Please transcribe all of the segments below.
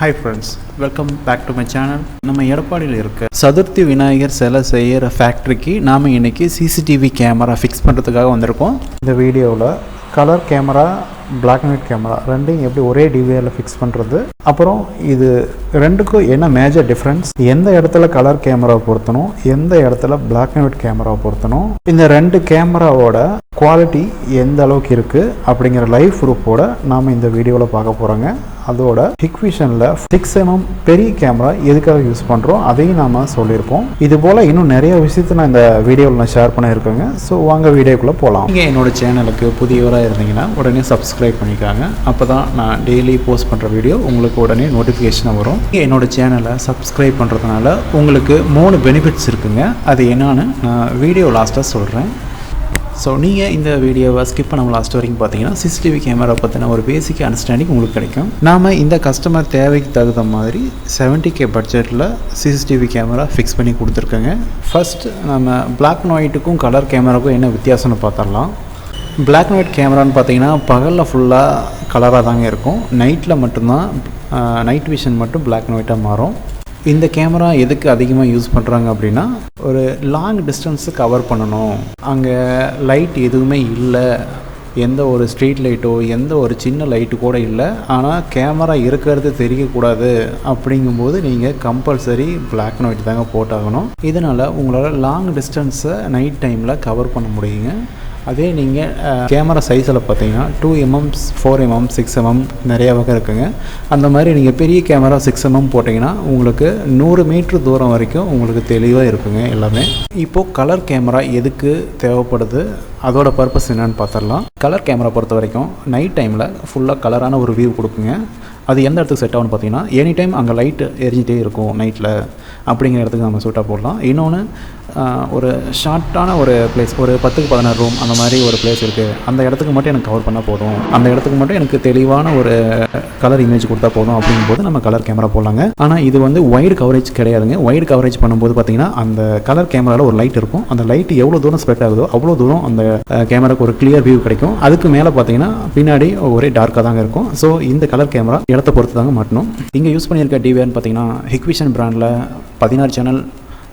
Hi friends, welcome back to my channel. நம்ம எடப்பாடியில் இருக்க சதுர்த்தி விநாயகர் சிலை செய்கிற ஃபேக்ட்ரிக்கு நாம் இன்றைக்கி சிசிடிவி கேமரா ஃபிக்ஸ் பண்ணுறதுக்காக வந்திருக்கோம். இந்த வீடியோவில் colour camera, black and white camera ரெண்டையும் எப்படி ஒரே டிவியில் ஃபிக்ஸ் பண்ணுறது, அப்புறம் இது ரெண்டுக்கும் என்ன மேஜர் டிஃப்ரென்ஸ், எந்த இடத்துல கலர் கேமராவை பொருத்தணும், எந்த இடத்துல பிளாக் அண்ட் ஒயிட் கேமராவை பொருத்தணும், இந்த ரெண்டு கேமராவோட குவாலிட்டி எந்த அளவுக்கு இருக்குது அப்படிங்கிற லைவ் ப்ரூஃபோட நாம் இந்த வீடியோவில் பார்க்க போகிறோங்க. அதோட ஹிக்விஷனில் 6mm பெரிய கேமரா எதுக்காக யூஸ் பண்ணுறோம் அதையும் நாம் சொல்லியிருப்போம். இது போல் இன்னும் நிறைய விஷயத்தை நான் இந்த வீடியோவில் நான் ஷேர் பண்ணியிருக்கேங்க. ஸோ வாங்க வீடியோக்குள்ளே போகலாம். நீங்கள் என்னோடய சேனலுக்கு புதியவராக இருந்தீங்கன்னா உடனே சப்ஸ்கிரைப் பண்ணிக்காங்க. அப்போ தான் நான் டெய்லி போஸ்ட் பண்ணுற வீடியோ உங்களுக்கு உடனே நோட்டிஃபிகேஷனாக வரும். நீங்கள் என்னோடய சேனலை சப்ஸ்கிரைப் பண்ணுறதுனால உங்களுக்கு 3 பெனிஃபிட்ஸ் இருக்குங்க. அது என்னன்னு நான் வீடியோ லாஸ்ட்டாக சொல்கிறேன். ஸோ நீங்கள் இந்த வீடியோவை ஸ்கிப் பண்ணாமல் லாஸ்ட் வரைக்கும் பார்த்தீங்கன்னா சிசிடிவி கேமரா பற்றின ஒரு பேசிக் அண்டர்ஸ்டாண்டிங் உங்களுக்கு கிடைக்கும். நாம் இந்த கஸ்டமர் தேவைக்கு தகுந்த மாதிரி 70K பட்ஜெட்டில் சிசிடிவி கேமரா ஃபிக்ஸ் பண்ணி கொடுத்துருக்கேங்க. ஃபர்ஸ்ட் நம்ம பிளாக் அண்ட் ஒயிட்டுக்கும் கலர் கேமராவுக்கும் என்ன வித்தியாசம்னு பார்த்துடலாம். பிளாக் அண்ட் ஒயிட் கேமரான்னு பார்த்தீங்கன்னா பகலில் ஃபுல்லாக கலராக தாங்க இருக்கும். நைட்டில் மட்டும்தான் நைட் விஷன் மட்டும் பிளாக் அண்ட் ஒயிட்டாக மாறும். இந்த கேமரா எதுக்கு அதிகமாக யூஸ் பண்ணுறாங்க அப்படின்னா, ஒரு லாங் டிஸ்டன்ஸு கவர் பண்ணணும், அங்கே லைட் எதுவுமே இல்லை, எந்த ஒரு ஸ்ட்ரீட் லைட்டோ எந்த ஒரு சின்ன லைட்டு கூட இல்லை, ஆனால் கேமரா இருக்கிறது தெரியக்கூடாது அப்படிங்கும்போது நீங்கள் கம்பல்சரி பிளாக் அண்ட் ஒயிட் தாங்க போட்டாகணும். இதனால் உங்களால் லாங் டிஸ்டன்ஸை நைட் டைமில் கவர் பண்ண முடியுங்க. அதே நீங்கள் கேமரா சைஸில் பார்த்தீங்கன்னா 2mm, 4mm, 6mm நிறைய வகை இருக்குங்க. அந்த மாதிரி நீங்கள் பெரிய கேமரா 6mm போட்டிங்கன்னா உங்களுக்கு 100 மீட்டர் தூரம் வரைக்கும் உங்களுக்கு தெளிவாக இருக்குங்க எல்லாமே. இப்போது கலர் கேமரா எதுக்கு தேவைப்படுது, அதோட பர்பஸ் என்னன்னு பார்த்துடலாம். கலர் கேமரா பொறுத்த வரைக்கும் நைட் டைமில் ஃபுல்லாக கலரான ஒரு வியூ கொடுக்குங்க. அது எந்த இடத்துக்கு செட் ஆகும்னு பார்த்தீங்கன்னா, எனி டைம் அங்கே லைட்டு எரிஞ்சிட்டே இருக்கும் நைட்டில் அப்படிங்கிற இடத்துக்கு நம்ம சூட்டாக போடலாம். இன்னொன்று, ஒரு ஷார்ட்டான ஒரு பிளேஸ், ஒரு 10-16 ரூம் அந்த மாதிரி ஒரு பிளேஸ் இருக்குது, அந்த இடத்துக்கு மட்டும் எனக்கு கவர் பண்ணால் போதும், அந்த இடத்துக்கு மட்டும் எனக்கு தெளிவான ஒரு கலர் இமேஜ் கொடுத்தா போதும் அப்படிங்கும்போது நம்ம கலர் கேமரா போடலாங்க. ஆனால் இது வந்து வைடு கவரேஜ் கிடையாதுங்க. வைடு கவரேஜ் பண்ணும்போது பார்த்தீங்கன்னா அந்த கலர் கேமராவில் ஒரு லைட் இருக்கும். அந்த லைட் எவ்வளோ தூரம் ஸ்ப்ரெட் ஆகுதோ அவ்வளோ தூரம் அந்த கேமராக்கு ஒரு கிளியர் வியூ கிடைக்கும். அதுக்கு மேலே பார்த்தீங்கன்னா பின்னாடி ஒரே டார்க்காக தாங்க இருக்கும். ஸோ இந்த கலர் கேமரா இடத்த பொறுத்து தாங்க மாட்டணும். இங்கே யூஸ் பண்ணியிருக்க டிவிஆர்னு பார்த்தீங்கன்னா ஹிக்விஷன் பிராண்டில் 16 சேனல்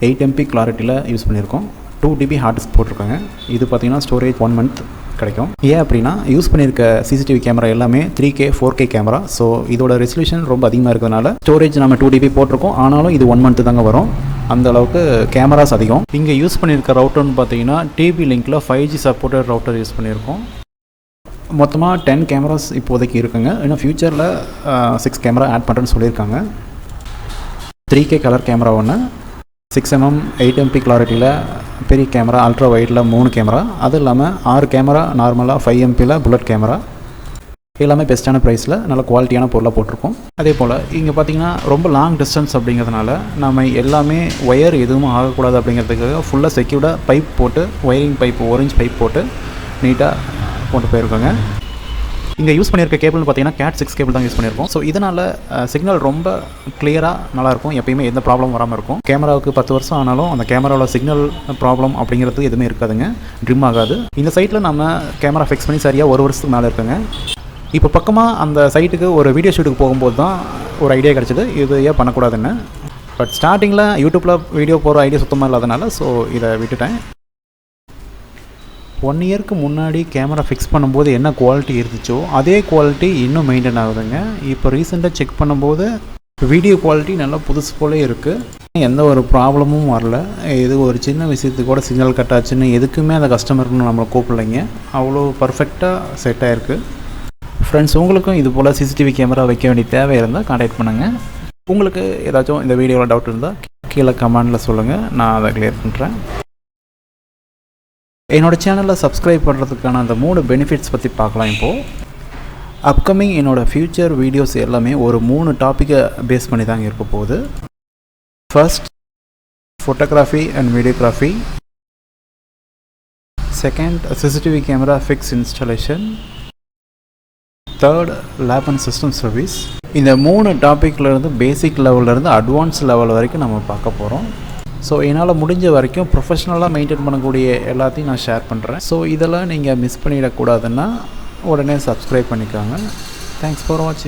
8MP கிளாரிட்டியில் யூஸ் பண்ணியிருக்கோம். 2GB ஹார்ட் டிஸ்க் போட்டிருக்காங்க. இது பார்த்தீங்கன்னா ஸ்டோரேஜ் 1 month கிடைக்கும். ஏன் அப்படின்னா யூஸ் பண்ணியிருக்க சிசிடிவி கேமரா எல்லாமே 3K 4K கேமரா. ஸோ இதோட ரெசல்யூஷன் ரொம்ப அதிகமாக இருக்கிறதுனால ஸ்டோரேஜ் நம்ம 2GB போட்டிருக்கோம். ஆனாலும் இது 1 month தாங்க வரும். அந்த அளவுக்கு கேமராஸ் அதிகம். இங்கே யூஸ் பண்ணியிருக்க ரவுட்டர்னு பார்த்தீங்கன்னா டிபி லிங்கில் 5G சப்போர்ட்டட் ரவுட்டர் யூஸ் பண்ணியிருக்கோம். மொத்தமாக 10 கேமராஸ் இப்போதைக்கு இருக்குங்க. இன்னும் ஃப்யூச்சரில் 6 கேமரா ஆட் பண்ணுறேன்னு சொல்லியிருக்காங்க. 3K கலர் கேமரா ஒன்று, 6mm 8MP கிளாரிட்டியில் பெரிய கேமரா, அல்ட்ரா வைடில் 3 கேமரா, அது இல்லாமல் 6 கேமரா நார்மலாக 5MPயில் புல்லட் கேமரா, எல்லாமே பெஸ்ட்டான ப்ரைஸில் நல்ல குவாலிட்டியான பொருளாக போட்டிருக்கோம். அதே போல் இங்கே பார்த்திங்கன்னா ரொம்ப லாங் டிஸ்டன்ஸ் அப்படிங்கிறதுனால நம்ம எல்லாமே ஒயர் எதுவும் ஆகக்கூடாது அப்படிங்கிறதுக்காக ஃபுல்லாக செக்யூர்டாக பைப் போட்டு, ஒயரிங் பைப், ஓரஞ்ச் பைப் போட்டு நீட்டாக கொண்டு போயிருக்கோங்க. இங்கே யூஸ் பண்ணியிருக்க கேபிள்னு பார்த்தீங்கன்னா Cat 6 கேபிள் தான் யூஸ் பண்ணியிருக்கோம். ஸோ இதனால் சிக்னல் ரொம்ப கிளியராக நல்லாயிருக்கும். எப்பயுமே எந்த ப்ராப்ளம் வராமல் இருக்கும். கேமராவுக்கு 10 வருஷம் ஆனாலும் அந்த கேமராவில் சிக்னல் ப்ராப்ளம் அப்படிங்கிறது எதுவுமே இருக்காதுங்க, ட்ரிம் ஆகாது. இந்த சைட்டில் நம்ம கேமரா ஃபிக்ஸ் பண்ணி சரியாக 1 வருஷத்துக்கு மேலே இருக்குங்க. இப்போ பக்கமாக அந்த சைட்டுக்கு ஒரு வீடியோ ஷூட்டுக்கு போகும்போது தான் ஒரு ஐடியா கிடச்சிது, இது ஏன் பண்ணக்கூடாதுன்னு. பட் ஸ்டார்டிங்கில் யூடியூப்பில் வீடியோ போகிற ஐடியா சுத்தமாக இல்லாதனால ஸோ இதை விட்டுட்டேன். 1 இயருக்கு முன்னாடி கேமரா ஃபிக்ஸ் பண்ணும்போது என்ன குவாலிட்டி இருந்துச்சோ அதே குவாலிட்டி இன்னும் மெயின்டைன் ஆகுதுங்க. இப்போ ரீசெண்டாக செக் பண்ணும்போது வீடியோ குவாலிட்டி நல்லா புதுசு போலே இருக்குது. எந்த ஒரு ப்ராப்ளமும் வரல. இது ஒரு சின்ன விஷயத்துக்கு கூட சிக்னல் கட் ஆச்சுன்னு எதுக்குமே அந்த கஸ்டமர்னு நம்மளை கூப்பிடலைங்க. அவ்வளோ பர்ஃபெக்டாக செட் ஆகிருக்கு. ஃப்ரெண்ட்ஸ், உங்களுக்கும் இது போல் சிசிடிவி கேமரா வைக்க வேண்டிய தேவை இருந்தால் கான்டாக்ட் பண்ணுங்கள். உங்களுக்கு ஏதாச்சும் இந்த வீடியோவில் டவுட் இருந்தால் கீழே கமெண்டில் சொல்லுங்கள், நான் அதை கிளியர் பண்ணுறேன். என்னோடய சேனலில் சப்ஸ்கிரைப் பண்ணுறதுக்கான அந்த 3 பெனிஃபிட்ஸ் பற்றி பார்க்கலாம். இப்போது அப்கமிங் என்னோடய ஃப்யூச்சர் வீடியோஸ் எல்லாமே ஒரு 3 டாப்பிக்கை பேஸ் பண்ணி தாங்க இருக்க போகுது. First, photography and videography. Second, CCTV camera fix installation. Third, lab and system service. இந்த 3 டாப்பிக்லேருந்து பேசிக் லெவல்லேருந்து அட்வான்ஸ் லெவல் வரைக்கும் நம்ம பார்க்க போகிறோம். ஸோ என்னால் முடிஞ்ச வரைக்கும் ப்ரொஃபஷ்னலாக மெயின்டைன் பண்ணக்கூடிய எல்லாத்தையும் நான் ஷேர் பண்ணுறேன். ஸோ இதெல்லாம் நீங்கள் மிஸ் பண்ணிடக்கூடாதுன்னா உடனே சப்ஸ்கிரைப் பண்ணிக்கோங்க. தேங்க்ஸ் ஃபார் வாட்சிங்.